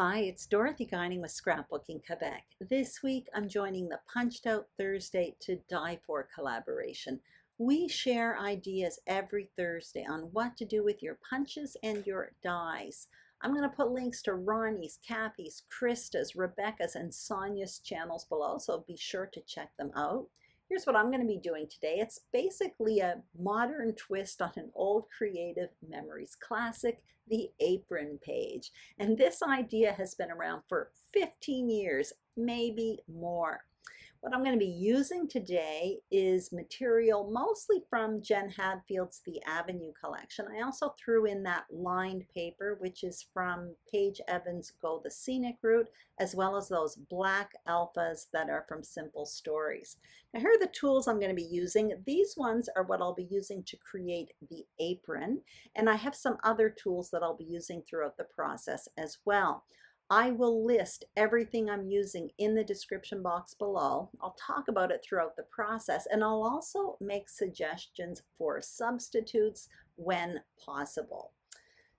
Hi, it's Dorothy Guining with Scrapbooking Quebec. This week I'm joining the Punched Out Thursday to Die For collaboration. We share ideas every Thursday on what to do with your punches and your dies. I'm going to put links to Ronnie's, Kathy's, Krista's, Rebecca's, and Sonia's channels below, so be sure to check them out. Here's what I'm going to be doing today. It's basically a modern twist on an old Creative Memories classic, the apron page. And this idea has been around for 15 years, maybe more. What I'm going to be using today is material mostly from Jen Hadfield's The Avenue collection. I also threw in that lined paper, which is from Paige Evans' Go the Scenic Route, as well as those black alphas that are from Simple Stories. Now here are the tools I'm going to be using. These ones are what I'll be using to create the apron, and I have some other tools that I'll be using throughout the process as well. I will list everything I'm using in the description box below. I'll talk about it throughout the process, and I'll also make suggestions for substitutes when possible.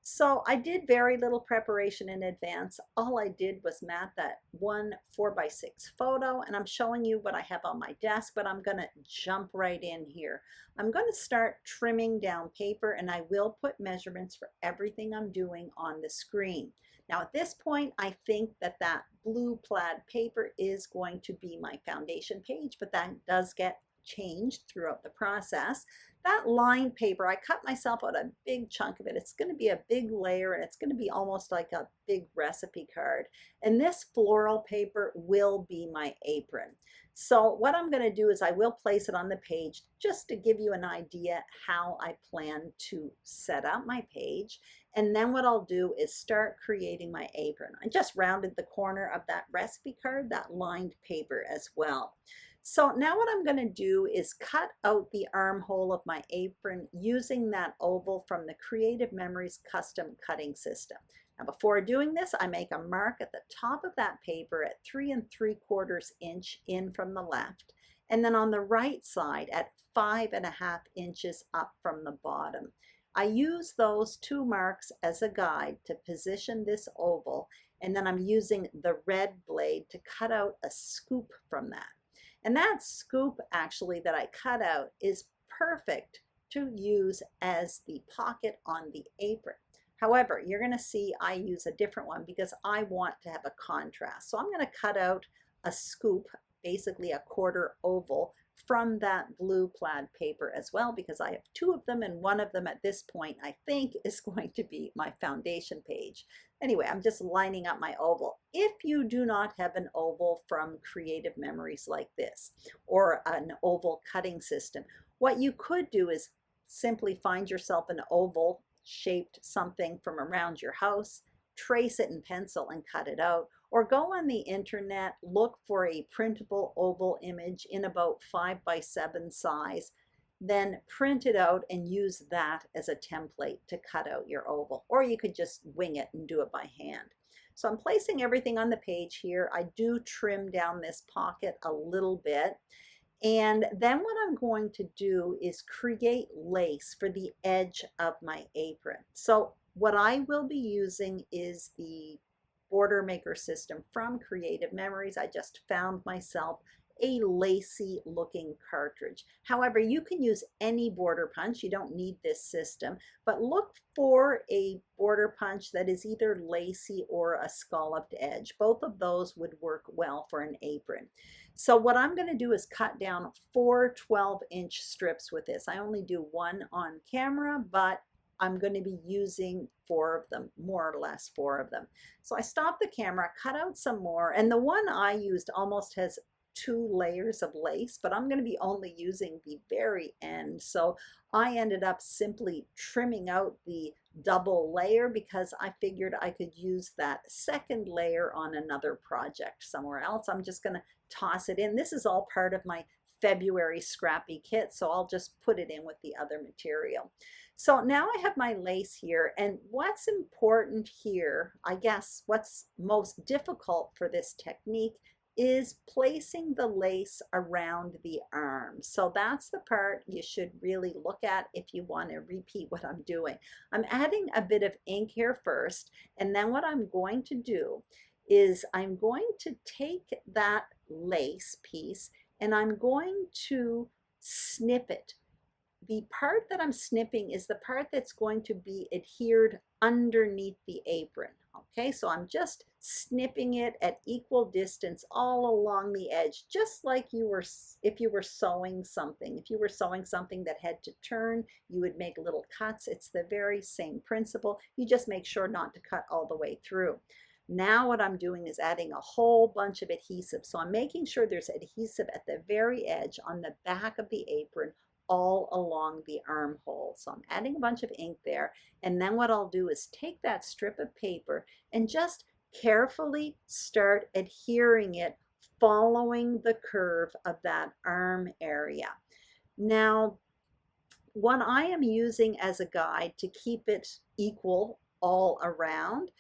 So I did very little preparation in advance. All I did was mat that one 4x6 photo, and I'm showing you what I have on my desk, but I'm going to jump right in here. I'm going to start trimming down paper, and I will put measurements for everything I'm doing on the screen. Now at this point, I think that blue plaid paper is going to be my foundation page, but that does get changed throughout the process. That lined paper, I cut myself out a big chunk of it. It's going to be a big layer, and it's going to be almost like a big recipe card. And this floral paper will be my apron. So what I'm going to do is I will place it on the page just to give you an idea how I plan to set up my page. And then what I'll do is start creating my apron. I just rounded the corner of that recipe card, that lined paper as well. So now what I'm going to do is cut out the armhole of my apron using that oval from the Creative Memories custom cutting system. Now before doing this, I make a mark at the top of that paper at 3 3/4 inch in from the left, and then on the right side at 5.5 inches up from the bottom. I use those two marks as a guide to position this oval, and then I'm using the red blade to cut out a scoop from that. And that scoop actually that I cut out is perfect to use as the pocket on the apron. However, you're going to see I use a different one because I want to have a contrast. So I'm going to cut out a scoop, basically a quarter oval, from that blue plaid paper as well, because I have two of them, and one of them at this point I think is going to be my foundation page. Anyway, I'm just lining up my oval. If you do not have an oval from Creative Memories like this, or an oval cutting system, what you could do is simply find yourself an oval shaped something from around your house, trace it in pencil and cut it out, or go on the internet, look for a printable oval image in about 5x7 size, then print it out and use that as a template to cut out your oval. Or you could just wing it and do it by hand. So I'm placing everything on the page here. I do trim down this pocket a little bit. And then what I'm going to do is create lace for the edge of my apron. So what I will be using is the border maker system from Creative Memories. I just found myself a lacy looking cartridge. However, you can use any border punch. You don't need this system, but look for a border punch that is either lacy or a scalloped edge. Both of those would work well for an apron. So what I'm going to do is cut down 4 12-inch strips with this. I only do one on camera, but I'm going to be using 4 of them, more or less 4 of them. So I stopped the camera, cut out some more, and the one I used almost has 2 layers of lace, but I'm going to be only using the very end. So I ended up simply trimming out the double layer because I figured I could use that second layer on another project somewhere else. I'm just going to toss it in. This is all part of my February scrappy kit, so I'll just put it in with the other material. So now I have my lace here, and what's important here, I guess what's most difficult for this technique is placing the lace around the arm. So that's the part you should really look at if you want to repeat what I'm doing. I'm adding a bit of ink here first, and then what I'm going to do is I'm going to take that lace piece and I'm going to snip it. The part that I'm snipping is the part that's going to be adhered underneath the apron. Okay, so I'm just snipping it at equal distance all along the edge, just like if you were sewing something. If you were sewing something that had to turn, you would make little cuts. It's the very same principle. You just make sure not to cut all the way through. Now what I'm doing is adding a whole bunch of adhesive. So I'm making sure there's adhesive at the very edge on the back of the apron, all along the armhole. So I'm adding a bunch of ink there, and then what I'll do is take that strip of paper and just carefully start adhering it, following the curve of that arm area. Now, what I am using as a guide to keep it equal all around,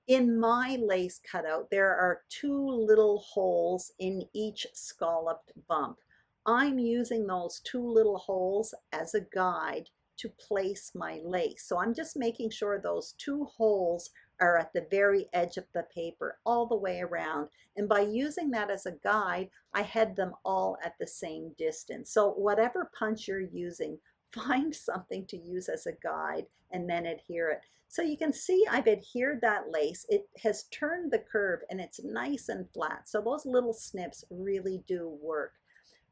in my lace cutout, there are 2 little holes in each scalloped bump. I'm using those 2 little holes as a guide to place my lace. So I'm just making sure those 2 holes are at the very edge of the paper all the way around. And by using that as a guide, I had them all at the same distance. So whatever punch you're using, find something to use as a guide and then adhere it. So you can see I've adhered that lace. It has turned the curve and it's nice and flat. So those little snips really do work.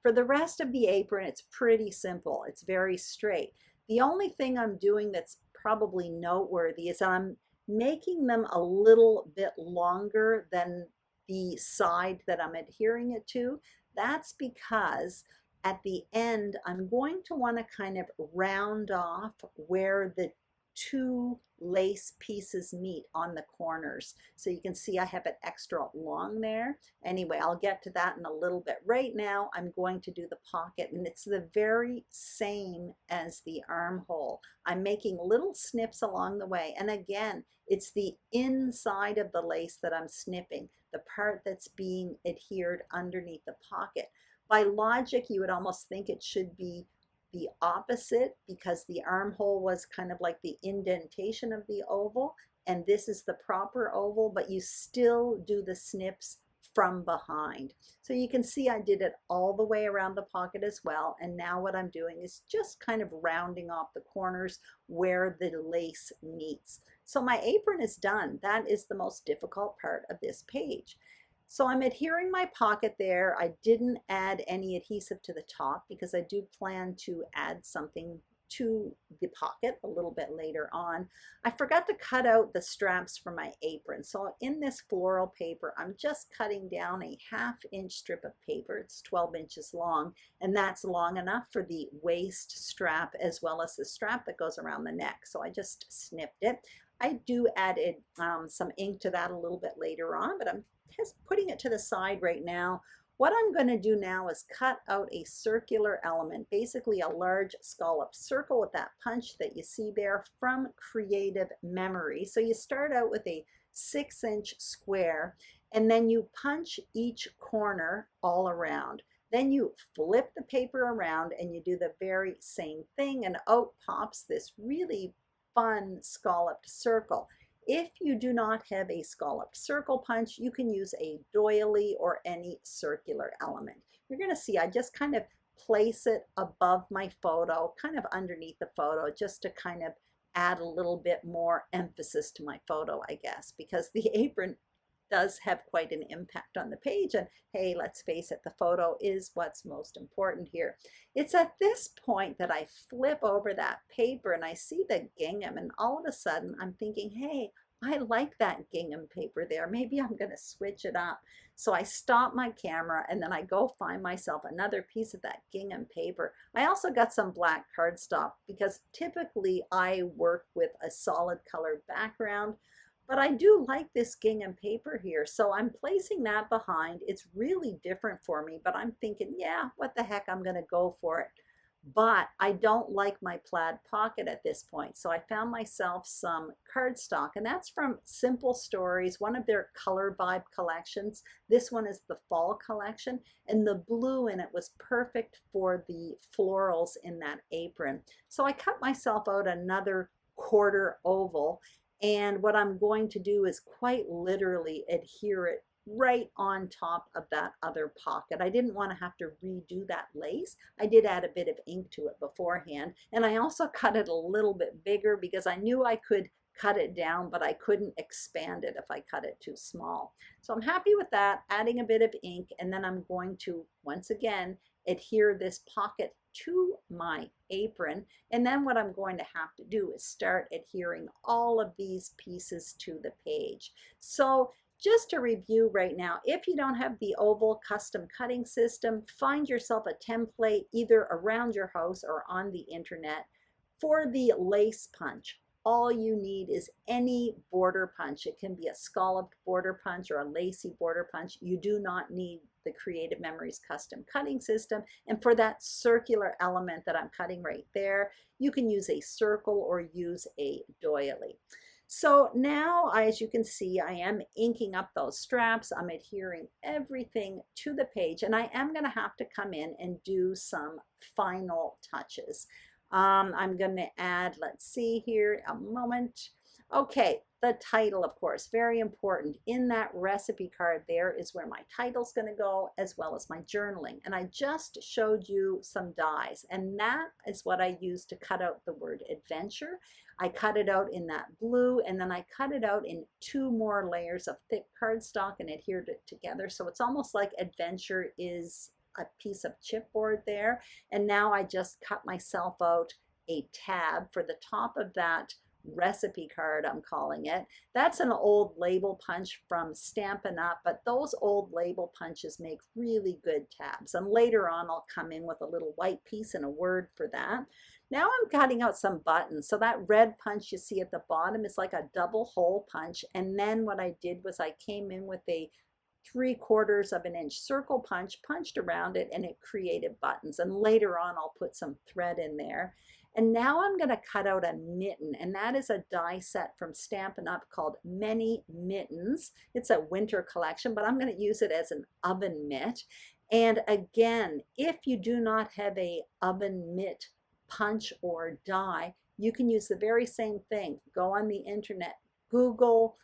For the rest of the apron, it's pretty simple. It's very straight. The only thing I'm doing that's probably noteworthy is I'm making them a little bit longer than the side that I'm adhering it to. That's because at the end, I'm going to want to kind of round off where the 2 lace pieces meet on the corners. So you can see I have it extra long there. Anyway, I'll get to that in a little bit. Right now, I'm going to do the pocket, and it's the very same as the armhole. I'm making little snips along the way. And again, it's the inside of the lace that I'm snipping, the part that's being adhered underneath the pocket. By logic, you would almost think it should be the opposite, because the armhole was kind of like the indentation of the oval, and this is the proper oval, but you still do the snips from behind. So you can see I did it all the way around the pocket as well, and now what I'm doing is just kind of rounding off the corners where the lace meets. So my apron is done. That is the most difficult part of this page. So I'm adhering my pocket there. I didn't add any adhesive to the top because I do plan to add something to the pocket a little bit later on. I forgot to cut out the straps for my apron. So in this floral paper, I'm just cutting down a 1/2 inch strip of paper. It's 12 inches long, and that's long enough for the waist strap as well as the strap that goes around the neck. So I just snipped it. I do add some ink to that a little bit later on, but I'm just putting it to the side right now. What I'm going to do now is cut out a circular element, basically a large scalloped circle with that punch that you see there from Creative Memory. So you start out with a 6-inch square, and then you punch each corner all around. Then you flip the paper around and you do the very same thing, and out pops this really fun scalloped circle. If you do not have a scalloped circle punch, you can use a doily or any circular element. You're going to see I just kind of place it above my photo, kind of underneath the photo, just to kind of add a little bit more emphasis to my photo, I guess, because the apron does have quite an impact on the page. And hey, let's face it, the photo is what's most important here. It's at this point that I flip over that paper and I see the gingham, and all of a sudden I'm thinking, hey, I like that gingham paper there. Maybe I'm going to switch it up. So I stop my camera and then I go find myself another piece of that gingham paper. I also got some black cardstock because typically I work with a solid colored background, but I do like this gingham paper here. So I'm placing that behind. It's really different for me, but I'm thinking, yeah, what the heck, I'm going to go for it. but I don't like my plaid pocket at this point. So I found myself some cardstock, and that's from Simple Stories, one of their Color Vibe collections. This one is the fall collection, and the blue in it was perfect for the florals in that apron. So I cut myself out another quarter oval, and what I'm going to do is quite literally adhere it right on top of that other pocket. I didn't want to have to redo that lace. I did add a bit of ink to it beforehand, and I also cut it a little bit bigger because I knew I could cut it down, but I couldn't expand it if I cut it too small. So I'm happy with that, adding a bit of ink, and then I'm going to, once again, adhere this pocket to my apron. And then what I'm going to have to do is start adhering all of these pieces to the page. So just to review right now, if you don't have the oval custom cutting system, find yourself a template either around your house or on the internet. For the lace punch, all you need is any border punch. It can be a scalloped border punch or a lacy border punch. You do not need the Creative Memories custom cutting system. And for that circular element that I'm cutting right there, you can use a circle or use a doily. So now, as you can see, I am inking up those straps. I'm adhering everything to the page, and I am going to have to come in and do some final touches. I'm going to add, let's see here, a moment. Okay, the title, of course, very important. In that recipe card there is where my title's going to go, as well as my journaling. And I just showed you some dies, and that is what I used to cut out the word adventure. I cut it out in that blue, and then I cut it out in 2 more layers of thick cardstock and adhered it together. So it's almost like adventure is a piece of chipboard there. And now I just cut myself out a tab for the top of that recipe card, I'm calling it. That's an old label punch from Stampin' Up, but those old label punches make really good tabs. And later on, I'll come in with a little white piece and a word for that. Now I'm cutting out some buttons. So that red punch you see at the bottom is like a double hole punch. And then what I did was I came in with a 3/4 of an inch circle punch, punched around it, and it created buttons. And later on, I'll put some thread in there. And now I'm going to cut out a mitten, and that is a die set from Stampin' Up called Many Mittens. It's a winter collection, but I'm going to use it as an oven mitt. And again, if you do not have a oven mitt punch or die, you can use the very same thing. Go on the internet, Google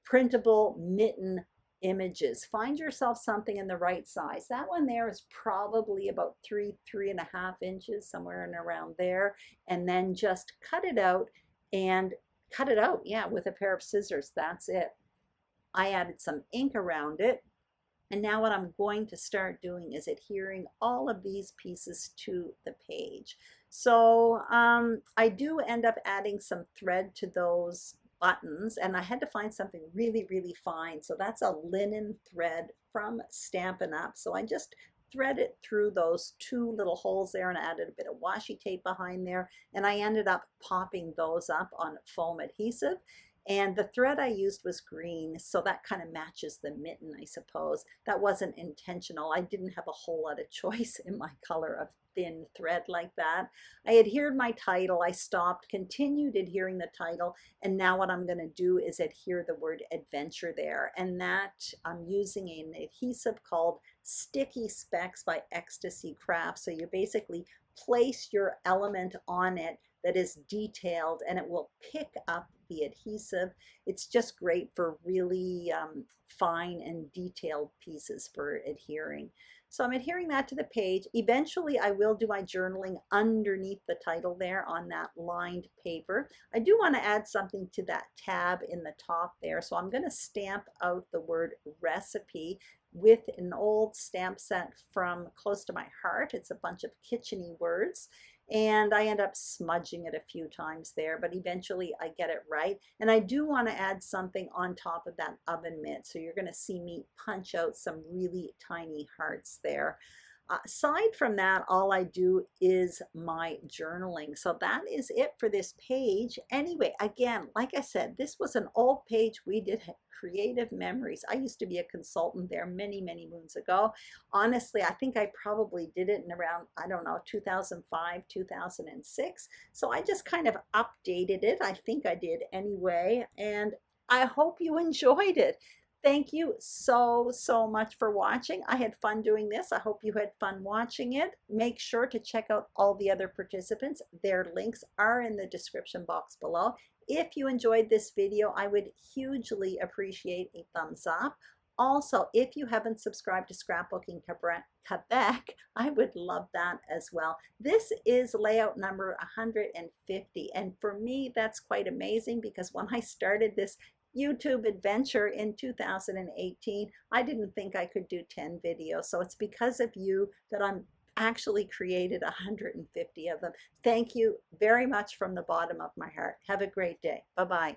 printable mitten images. Find yourself something in the right size. That one there is probably about 3.5 inches, somewhere in around there. And then just cut it out, yeah, with a pair of scissors. That's it. I added some ink around it. And now what I'm going to start doing is adhering all of these pieces to the page. So I do end up adding some thread to those buttons, and I had to find something really, really fine. So that's a linen thread from Stampin' Up. So I just thread it through those 2 little holes there and added a bit of washi tape behind there. And I ended up popping those up on foam adhesive. And the thread I used was green, so that kind of matches the mitten, I suppose. That wasn't intentional. I didn't have a whole lot of choice in my color of thin thread like that. I adhered my title. I stopped, continued adhering the title, and now what I'm going to do is adhere the word adventure there. And that I'm using an adhesive called Sticky Specs by Ecstasy Crafts. So you basically place your element on it that is detailed, and it will pick up the adhesive. It's just great for really fine and detailed pieces for adhering. So I'm adhering that to the page. Eventually I will do my journaling underneath the title there on that lined paper. I do want to add something to that tab in the top there. So I'm going to stamp out the word recipe with an old stamp set from Close to My Heart. It's a bunch of kitchen-y words. And I end up smudging it a few times there, but eventually I get it right. And I do want to add something on top of that oven mitt. So you're going to see me punch out some really tiny hearts there. Aside from that, all I do is my journaling. So that is it for this page. Anyway, again, like I said, this was an old page. We did creative memories. I used to be a consultant there many, many moons ago. Honestly, I think I probably did it in around, I don't know, 2005, 2006. So I just kind of updated it. I think I did anyway. And I hope you enjoyed it. Thank you so much for watching. I had fun doing this. I hope you had fun watching it. Make sure to check out all the other participants. Their links are in the description box below. If you enjoyed this video, I would hugely appreciate a thumbs up. Also, if you haven't subscribed to Scrapbooking Quebec, I would love that as well. This is layout number 150, and for me, that's quite amazing because when I started this YouTube adventure in 2018, I didn't think I could do 10 videos. So it's because of you that I'm actually created 150 of them. Thank you very much from the bottom of my heart. Have a great day. Bye-bye.